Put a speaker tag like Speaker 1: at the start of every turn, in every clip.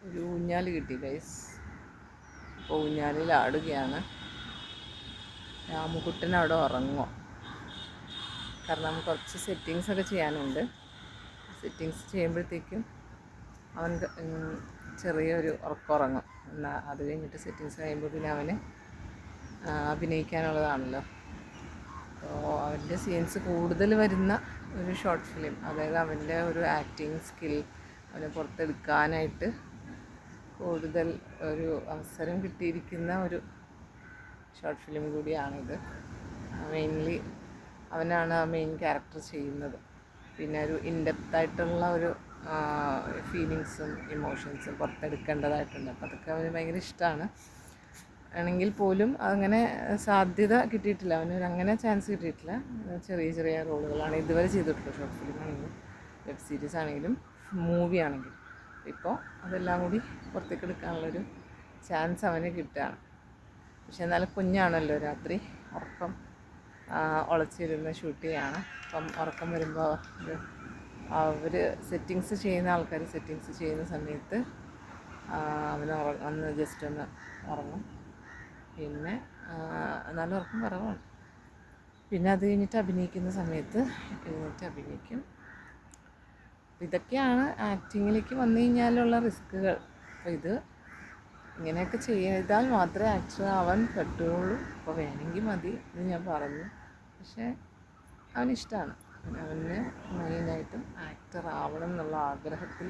Speaker 1: ഒരു ഊഞ്ഞാൽ കിട്ടി ഗൈസ്. അപ്പോൾ ഊഞ്ഞാലിൽ ആടുകയാണ്. രാമുകുട്ടൻ അവിടെ ഉറങ്ങുമോ? കാരണം കുറച്ച് സെറ്റിങ്സൊക്കെ ചെയ്യാനുണ്ട്. സെറ്റിങ്സ് ചെയ്യുമ്പോഴത്തേക്കും അവൻ ചെറിയൊരു ഉറക്കം. എന്നാൽ അത് കഴിഞ്ഞിട്ട് സെറ്റിങ്സ് കഴിയുമ്പോൾ പിന്നെ അവന് അഭിനയിക്കാനുള്ളതാണല്ലോ. അപ്പോൾ അവൻ്റെ സീൻസ് കൂടുതൽ വരുന്ന ഒരു ഷോർട്ട് ഫിലിം, അതായത് അവൻ്റെ ഒരു ആക്ടിങ് സ്കിൽ അവനെ പുറത്തെടുക്കാനായിട്ട് കൂടുതൽ ഒരു അവസരം കിട്ടിയിരിക്കുന്ന ഒരു ഷോർട്ട് ഫിലിം കൂടിയാണിത്. മെയിൻലി അവനാണ് ആ മെയിൻ ക്യാരക്ടർ ചെയ്യുന്നത്. പിന്നെ ഒരു ഇൻഡെപ്തായിട്ടുള്ള ഒരു ഫീലിങ്സും ഇമോഷൻസും പുറത്തെടുക്കേണ്ടതായിട്ടുണ്ട്. അപ്പോൾ അതൊക്കെ അവന് ഭയങ്കര ഇഷ്ടമാണ്. ആണെങ്കിൽ പോലും അങ്ങനെ സാധ്യത കിട്ടിയിട്ടില്ല, അവനൊരു അങ്ങനെ ചാൻസ് കിട്ടിയിട്ടില്ല. ചെറിയ ചെറിയ റോളുകളാണ് ഇതുവരെ ചെയ്തിട്ടുള്ളത്. ഷോർട്ട് ഫിലിം ആണെങ്കിലും വെബ് സീരീസ് ആണെങ്കിലും മൂവി ആണെങ്കിലും. ഇപ്പോൾ അതെല്ലാം കൂടി പുറത്തേക്ക് എടുക്കാനുള്ളൊരു ചാൻസ് അവന് കിട്ടുകയാണ്. പക്ഷെ എന്നാലും കുഞ്ഞാണല്ലോ, രാത്രി ഉറക്കം ഉളച്ചിരുന്ന് ഷൂട്ട് ചെയ്യുകയാണ്. അപ്പം ഉറക്കം വരുമ്പോൾ അവർ സെറ്റിങ്സ് ചെയ്യുന്ന ആൾക്കാർ സെറ്റിങ്സ് ചെയ്യുന്ന സമയത്ത് അവന് ജസ്റ്റ് ഒന്ന് ഉറങ്ങും. പിന്നെ നല്ല ഉറക്കം കുറവാണ്. പിന്നെ അത് കഴിഞ്ഞിട്ട് അഭിനയിക്കുന്ന സമയത്ത് എഴുന്നേറ്റ് അഭിനയിക്കും. ഇതൊക്കെയാണ് ആക്ടിങ്ങിലേക്ക് വന്നു കഴിഞ്ഞാലുള്ള റിസ്ക്കുകൾ. അപ്പോൾ ഇത് ഇങ്ങനെയൊക്കെ ചെയ്താൽ മാത്രമേ ആക്ടർ ആവാൻ പറ്റുള്ളൂ. അപ്പോൾ വേണമെങ്കിൽ മതി എന്ന് ഞാൻ പറഞ്ഞു. പക്ഷേ അവനിഷ്ടമാണ്. അവന് മെയിനായിട്ടും ആക്ടർ ആവണം എന്നുള്ള ആഗ്രഹത്തിൽ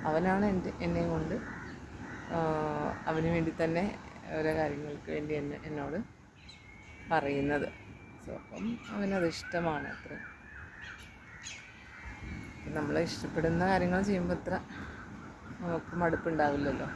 Speaker 1: അവനാണ് എന്നെ കൊണ്ട് അവന് വേണ്ടി തന്നെ ഓരോ കാര്യങ്ങൾക്ക് വേണ്ടി എന്നോട് പറയുന്നത്. സോ അപ്പം അവനത് ഇഷ്ടമാണ്. അത്ര നമ്മൾ ഇഷ്ടപ്പെടുന്ന കാര്യങ്ങൾ ചെയ്യുമ്പോൾ അത്ര നമുക്ക് മടുപ്പുണ്ടാവില്ലല്ലോ.